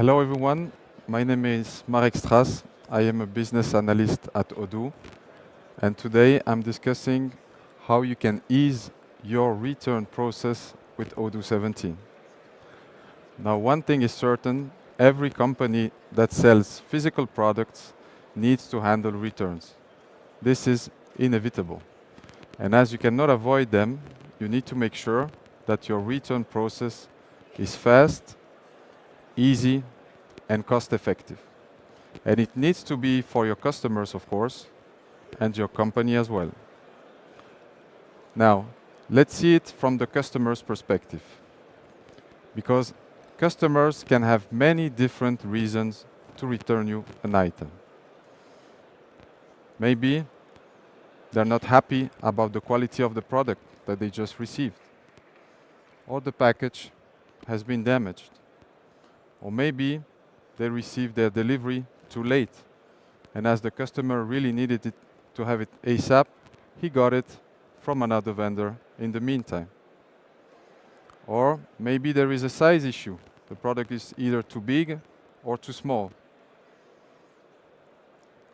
Hello everyone, my name is Marek Strass. I am a business analyst at Odoo, and today I'm discussing how you can ease your return process with Odoo 17. Now, one thing is certain, every company that sells physical products needs to handle returns. This is inevitable. And as you cannot avoid them, you need to make sure that your return process is fast, easy, and cost effective. And it needs to be for your customers, of course, and your company as well. Now, let's see it from the customer's perspective. Because customers can have many different reasons to return you an item. Maybe they're not happy about the quality of the product that they just received, or the package has been damaged, or maybe they received their delivery too late, and as the customer really needed it to have it ASAP, he got it from another vendor in the meantime. Or maybe there is a size issue. The product is either too big or too small.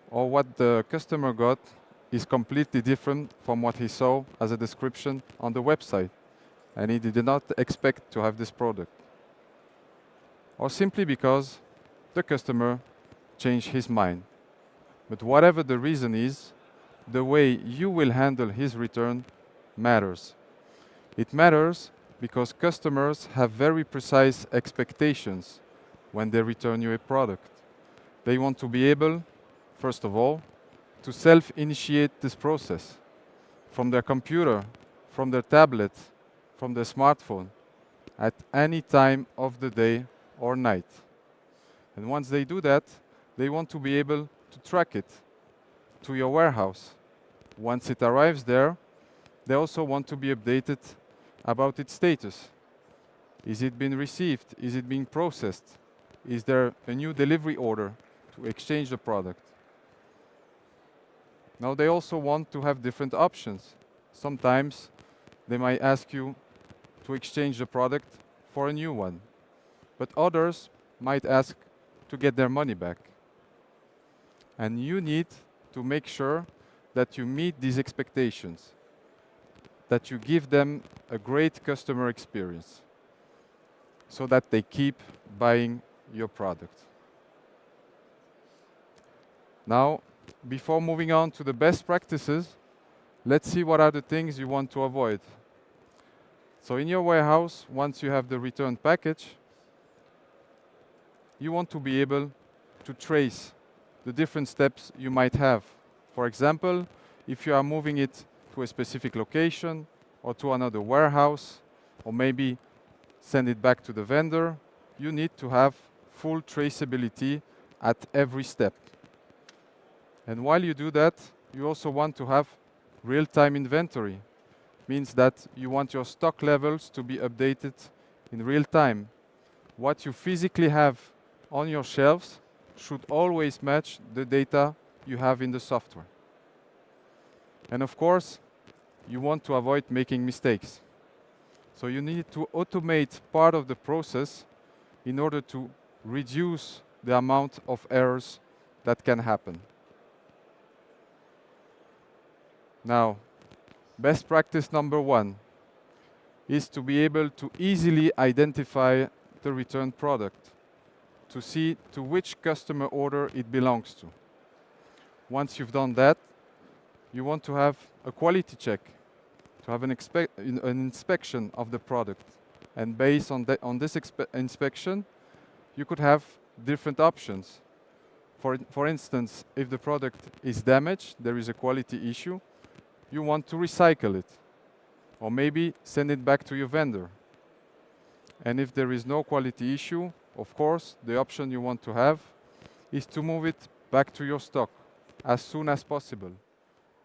Or what the customer got is completely different from what he saw as a description on the website, and he did not expect to have this product. Or simply because the customer changed his mind. But whatever the reason is, the way you will handle his return matters. It matters because customers have very precise expectations when they return you a product. They want to be able, first of all, to self-initiate this process from their computer, from their tablet, from their smartphone, at any time of the day or night. And once they do that, they want to be able to track it to your warehouse. Once it arrives there, they also want to be updated about its status. Is it being received? Is it being processed? Is there a new delivery order to exchange the product? Now they also want to have different options. Sometimes they might ask you to exchange the product for a new one, but others might ask to get their money back. And you need to make sure that you meet these expectations, that you give them a great customer experience so that they keep buying your product. Now, before moving on to the best practices, let's see what are the things you want to avoid. So in your warehouse, once you have the returned package, you want to be able to trace the different steps you might have. For example, if you are moving it to a specific location or to another warehouse, or maybe send it back to the vendor, you need to have full traceability at every step. And while you do that, you also want to have real-time inventory. Means that you want your stock levels to be updated in real time. What you physically have on your shelves should always match the data you have in the software. And of course, you want to avoid making mistakes. So you need to automate part of the process in order to reduce the amount of errors that can happen. Now, best practice number 1 is to be able to easily identify the returned product, to see to which customer order it belongs to. Once you've done that, you want to have a quality check, to have an inspection of the product. And based on this inspection, you could have different options. For instance, if the product is damaged, there is a quality issue, you want to recycle it, or maybe send it back to your vendor. And if there is no quality issue, of course, the option you want to have is to move it back to your stock as soon as possible,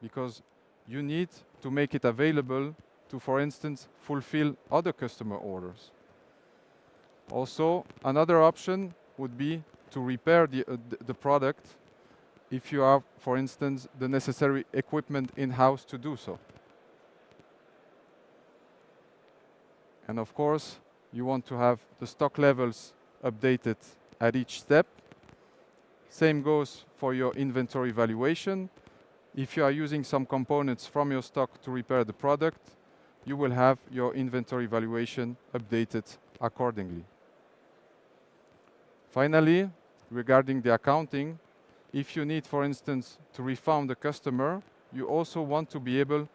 because you need to make it available to, for instance, fulfill other customer orders. Also, another option would be to repair the product if you have, for instance, the necessary equipment in-house to do so. And of course, you want to have the stock levels updated at each step. Same goes for your inventory valuation. If you are using some components from your stock to repair the product, you will have your inventory valuation updated accordingly. Finally, regarding the accounting, if you need, for instance, to refund the customer, you also want to be able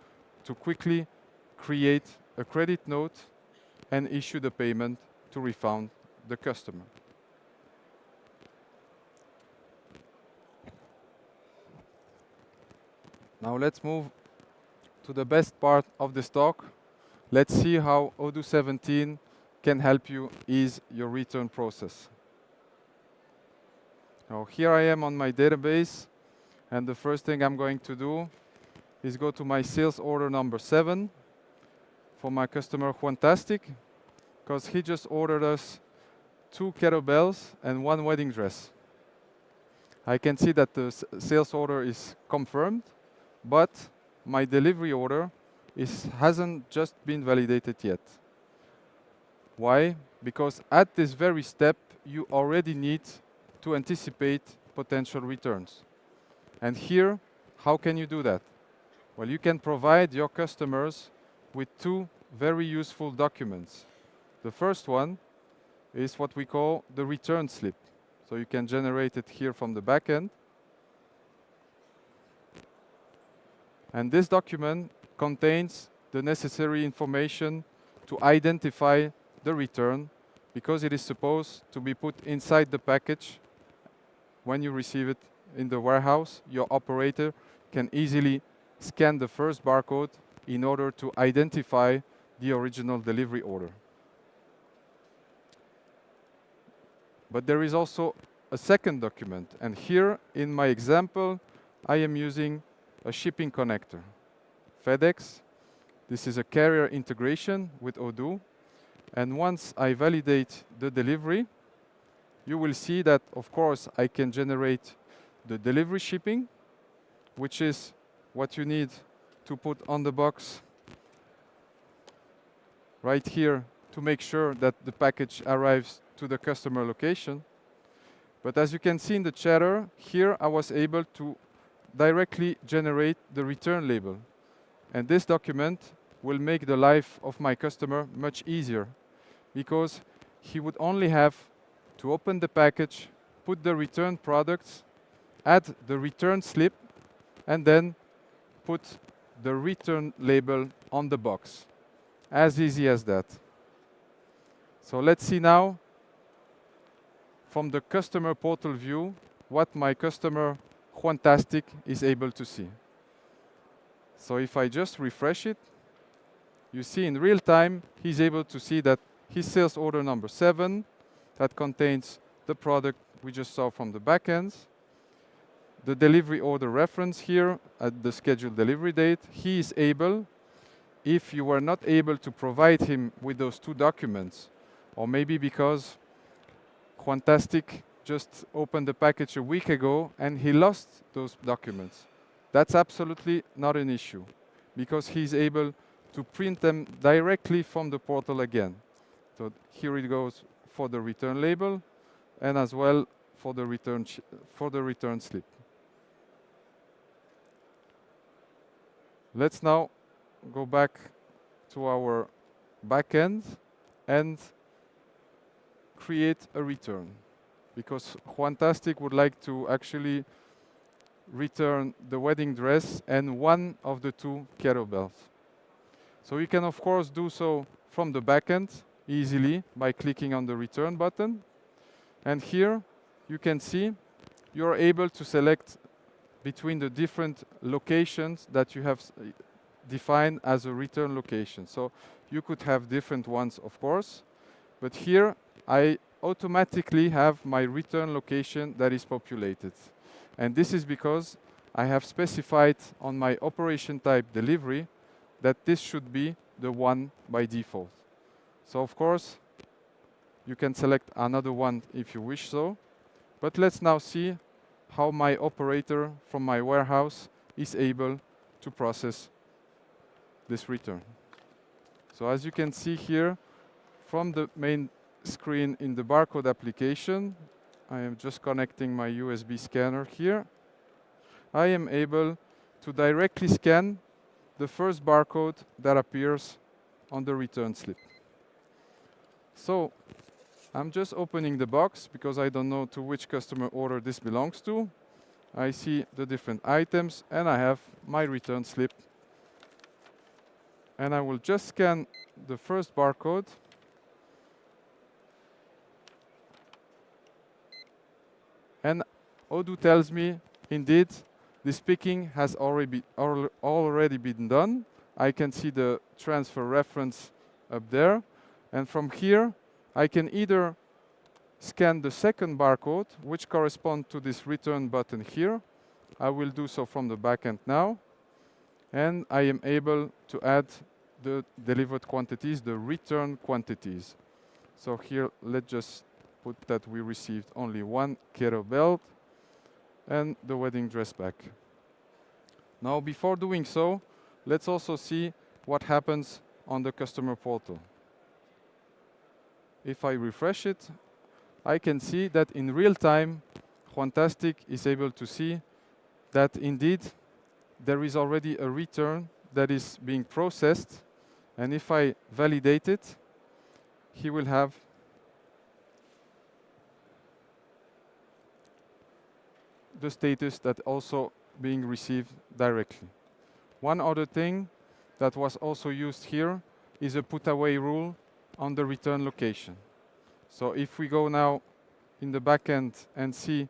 to quickly create a credit note and issue the payment to refund the customer. Now let's move to the best part of this talk. Let's see how Odoo 17 can help you ease your return process. Now here I am on my database, and the first thing I'm going to do is go to my sales order number 7 for my customer Fantastic, because he just ordered us 2 kettlebells and 1 wedding dress. I can see that the sales order is confirmed, but my delivery order hasn't just been validated yet. Why? Because at this very step, you already need to anticipate potential returns. And here, how can you do that? Well, you can provide your customers with 2 very useful documents. The first one is what we call the return slip. So you can generate it here from the backend. And this document contains the necessary information to identify the return, because it is supposed to be put inside the package. When you receive it in the warehouse, your operator can easily scan the first barcode in order to identify the original delivery order. But there is also a second document, and here in my example, I am using a shipping connector. FedEx, this is a carrier integration with Odoo, and once I validate the delivery, you will see that, of course, I can generate the delivery shipping, which is what you need to put on the box right here to make sure that the package arrives to the customer location. But as you can see in the chatter, here I was able to directly generate the return label. And this document will make the life of my customer much easier, because he would only have to open the package, put the return products, add the return slip, and then put the return label on the box. As easy as that. So let's see now from the customer portal view what my customer Fantastic is able to see. So if I just refresh it, you see in real time he's able to see that his sales order number 7, that contains the product we just saw from the backend, the delivery order reference here at the scheduled delivery date. He is able, if you were not able to provide him with those 2 documents, or maybe because Fantastic just opened the package a week ago and he lost those documents, that's absolutely not an issue, because he's able to print them directly from the portal again. So here it goes for the return label, and as well for the return slip. Let's now go back to our backend and create a return, because Fantastic would like to actually return the wedding dress and 1 of the 2 kettlebells. So you can of course do so from the backend easily by clicking on the return button. And here you can see you're able to select between the different locations that you have defined as a return location. So you could have different ones, of course, but here I automatically have my return location that is populated. And this is because I have specified on my operation type delivery that this should be the one by default. So of course, you can select another one if you wish so. But let's now see how my operator from my warehouse is able to process this return. So as you can see here, from the main screen in the barcode application, I am just connecting my USB scanner here. I am able to directly scan the first barcode that appears on the return slip. So I'm just opening the box because I don't know to which customer order this belongs to. I see the different items and I have my return slip. And I will just scan the first barcode. And Odoo tells me, indeed, this picking has already been done. I can see the transfer reference up there. And from here, I can either scan the second barcode, which corresponds to this return button here. I will do so from the backend now. And I am able to add the delivered quantities, the return quantities. So here, let's just put that we received only one kettlebell and the wedding dress bag. Now, before doing so, let's also see what happens on the customer portal. If I refresh it, I can see that in real time, Juantastic is able to see that indeed there is already a return that is being processed. And if I validate it, he will have the status that also being received directly. One other thing that was also used here is a put away rule on the return location. So if we go now in the backend and see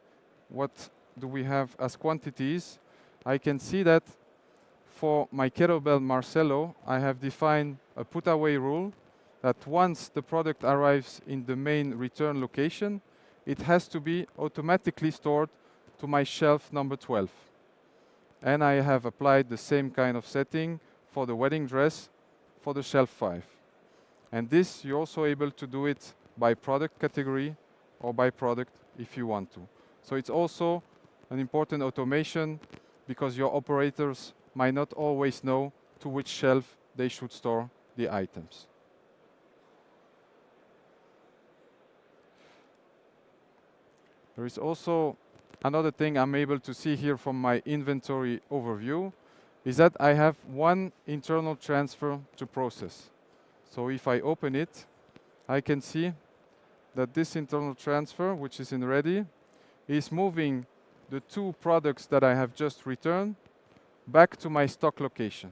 what do we have as quantities, I can see that for my kettlebell Marcelo, I have defined a put away rule that once the product arrives in the main return location, it has to be automatically stored to my shelf number 12. And I have applied the same kind of setting for the wedding dress for the shelf 5. And this, you're also able to do it by product category or by product if you want to. So it's also an important automation because your operators might not always know to which shelf they should store the items. There is also another thing I'm able to see here from my inventory overview is that I have one internal transfer to process. So if I open it, I can see that this internal transfer, which is in ready, is moving the two products that I have just returned back to my stock location.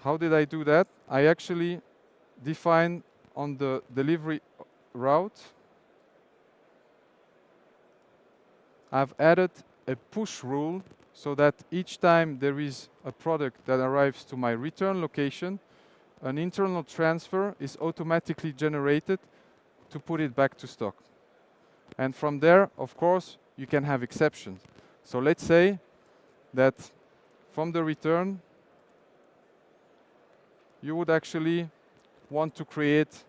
How did I do that? I actually defined on the delivery route, I've added a push rule so that each time there is a product that arrives to my return location, an internal transfer is automatically generated to put it back to stock. And from there, of course, you can have exceptions. So let's say that from the return, you would actually want to create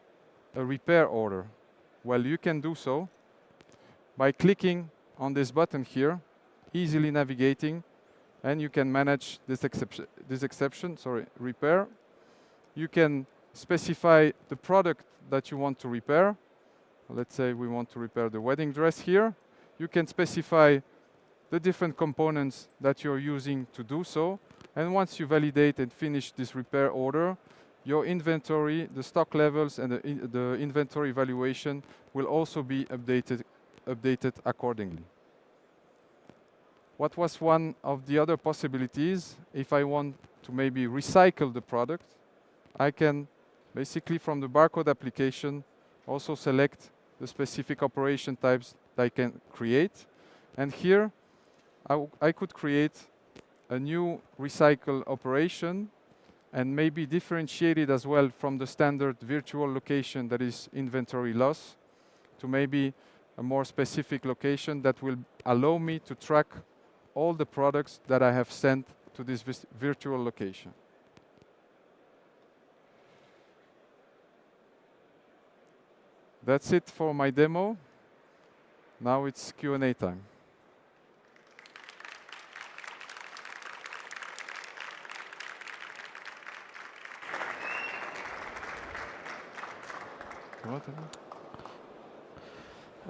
a repair order. Well, you can do so by clicking on this button here, easily navigating, and you can manage this exception, repair. You can specify the product that you want to repair. Let's say we want to repair the wedding dress here. You can specify the different components that you're using to do so. And once you validate and finish this repair order, your inventory, the stock levels, and the inventory valuation will also be updated accordingly. What was one of the other possibilities? If I want to maybe recycle the product, I can basically from the barcode application also select the specific operation types that I can create. And here I could create a new recycle operation and maybe differentiate it as well from the standard virtual location that is inventory loss to maybe a more specific location that will allow me to track all the products that I have sent to this virtual location. That's it for my demo. Now it's Q&A time.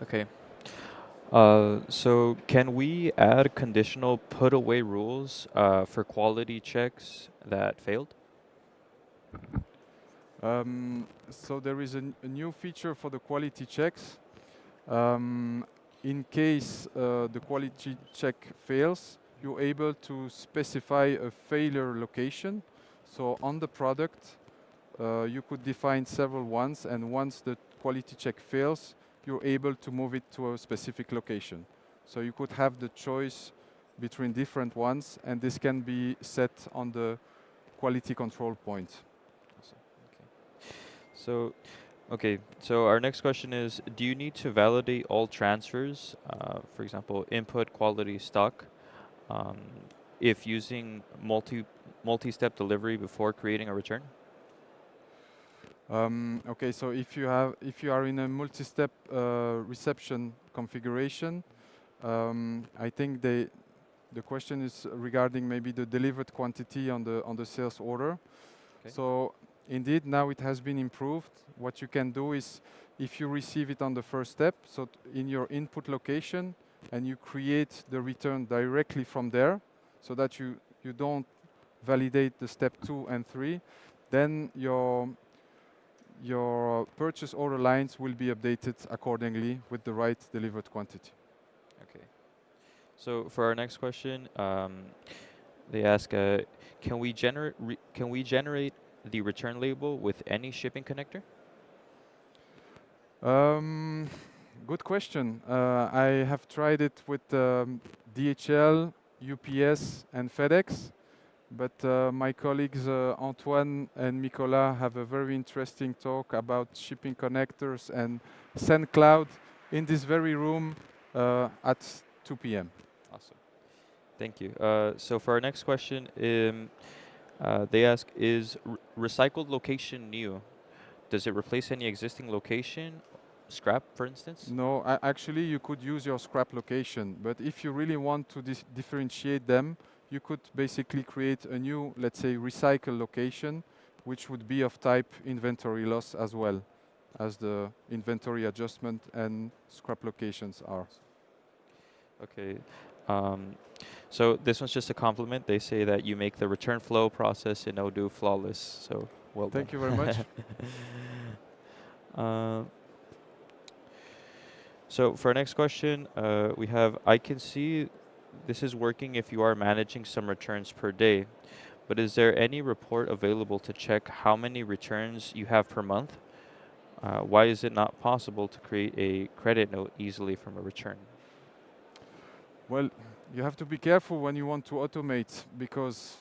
Okay. So can we add conditional put away rules for quality checks that failed? So there is a new feature for the quality checks. Um, in case the quality check fails, you're able to specify a failure location. So on the product, you could define several ones, and once the quality check fails, you're able to move it to a specific location. So you could have the choice between different ones, and this can be set on the quality control point. Awesome. Okay. So, okay. So our next question is: do you need to validate all transfers, for example, input, quality, stock, um, if using multi-step delivery before creating a return? Okay, so if you are in a multi-step reception configuration, I think the question is regarding maybe the delivered quantity on the sales order. Okay. So indeed, now it has been improved. What you can do is, if you receive it on the first step, so in your input location, and you create the return directly from there, so that you don't validate the step 2 and 3, then your purchase order lines will be updated accordingly with the right delivered quantity. Okay. So for our next question, they ask, can we generate the return label with any shipping connector? Um, Good question. I have tried it with DHL, UPS, and FedEx, but my colleagues Antoine and Nicolas have a very interesting talk about shipping connectors and SendCloud in this very room at 2 p.m. Awesome. Thank you. So for our next question, they ask, is recycled location new? Does it replace any existing location, scrap, for instance? No, actually, you could use your scrap location, but if you really want to differentiate them, you could basically create a new, let's say, recycle location, which would be of type inventory loss as well as the inventory adjustment and scrap locations are. Okay. Um, so this one's just a compliment. They say that you make the return flow process in Odoo flawless. So well done. Thank you very much. uh, so for our next question, we have, I can see this is working if you are managing some returns per day, but is there any report available to check how many returns you have per month? Why is it not possible to create a credit note easily from a return? Well, you have to be careful when you want to automate, because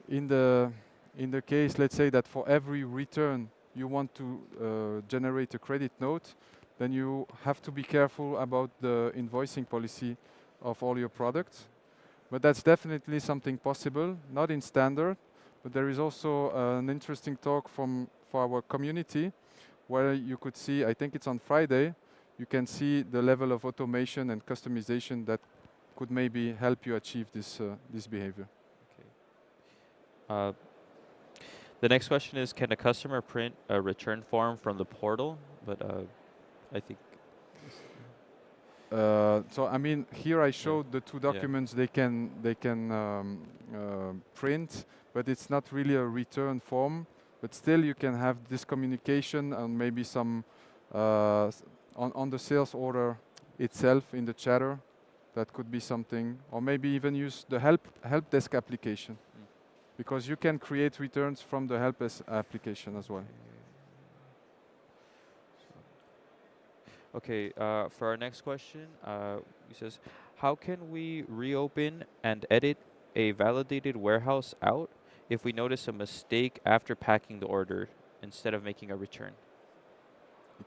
in the case, let's say that for every return you want to generate a credit note, then you have to be careful about the invoicing policy of all your products. But that's definitely something possible, not in standard, but there is also an interesting talk for our community where you could see, I think it's on Friday, you can see the level of automation and customization that could maybe help you achieve this behavior. Okay. Uh, the next question is, can a customer print a return form from the portal? But I think. So I mean, here I Yeah. showed the two Yeah. documents they can print, but it's not really a return form. But still, you can have this communication and maybe some on the sales order itself in the chatter. That could be something, or maybe even use the help desk application, Mm. because you can create returns from the help desk application as well. Okay, for our next question, he says, how can we reopen and edit a validated warehouse out if we notice a mistake after packing the order instead of making a return?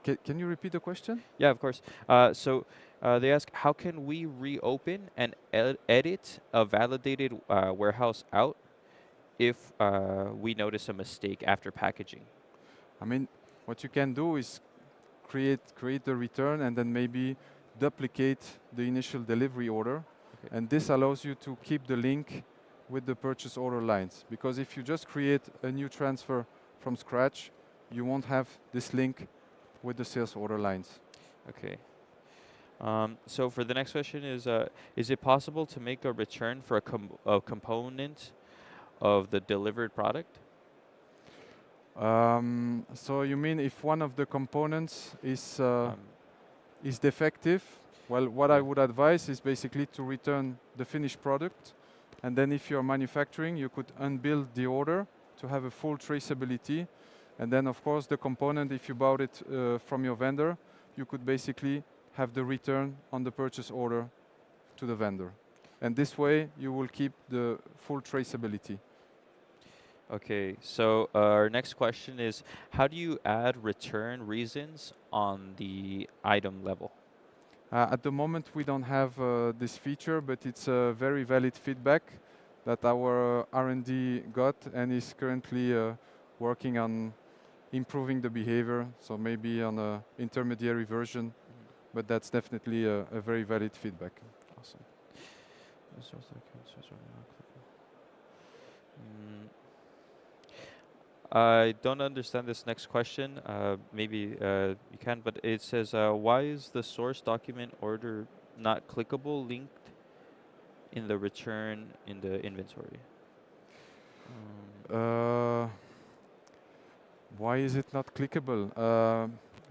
Can you repeat the question? Yeah, of course. They ask, how can we reopen and edit a validated warehouse out if we notice a mistake after packaging? I mean, what you can do is create the return and then maybe duplicate the initial delivery order. Okay. And this allows you to keep the link with the purchase order lines. Because if you just create a new transfer from scratch, you won't have this link with the sales order lines. Okay. So for the next question is it possible to make a return for a component of the delivered product? So you mean if one of the components Um, is defective? Well, what I yeah. would advise is basically to return the finished product, and then if you're manufacturing, you could unbuild the order to have a full traceability, and then of course the component, if you bought it from your vendor, you could basically have the return on the purchase order to the vendor, and this way you will keep the full traceability. Okay, so our next question is, how do you add return reasons on the item level? At the moment, we don't have this feature, but it's a very valid feedback that our R&D got and is currently working on improving the behavior. So maybe on a intermediary version, but that's definitely a very valid feedback. Awesome. Mm, I don't understand this next question. Maybe you can, but it says, why is the source document order not clickable linked in the return in the inventory? Uh, why is it not clickable?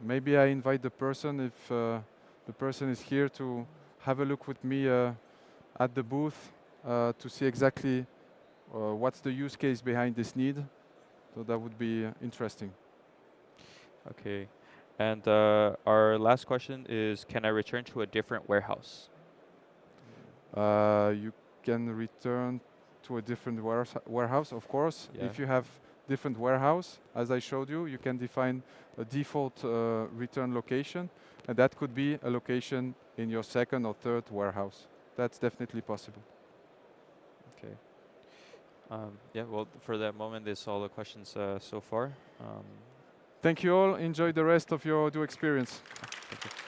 Maybe I invite the person, if the person is here, to have a look with me at the booth to see exactly what's the use case behind this need. So that would be interesting. Okay. And our last question is, can I return to a different warehouse? You can return to a different warehouse, of course. Yeah. If you have different warehouse, as I showed you, you can define a default return location, and that could be a location in your second or third warehouse. That's definitely possible. Okay. Yeah, well, for that moment, that's all the questions so far. Thank you all. Enjoy the rest of your Odoo experience. Thank you.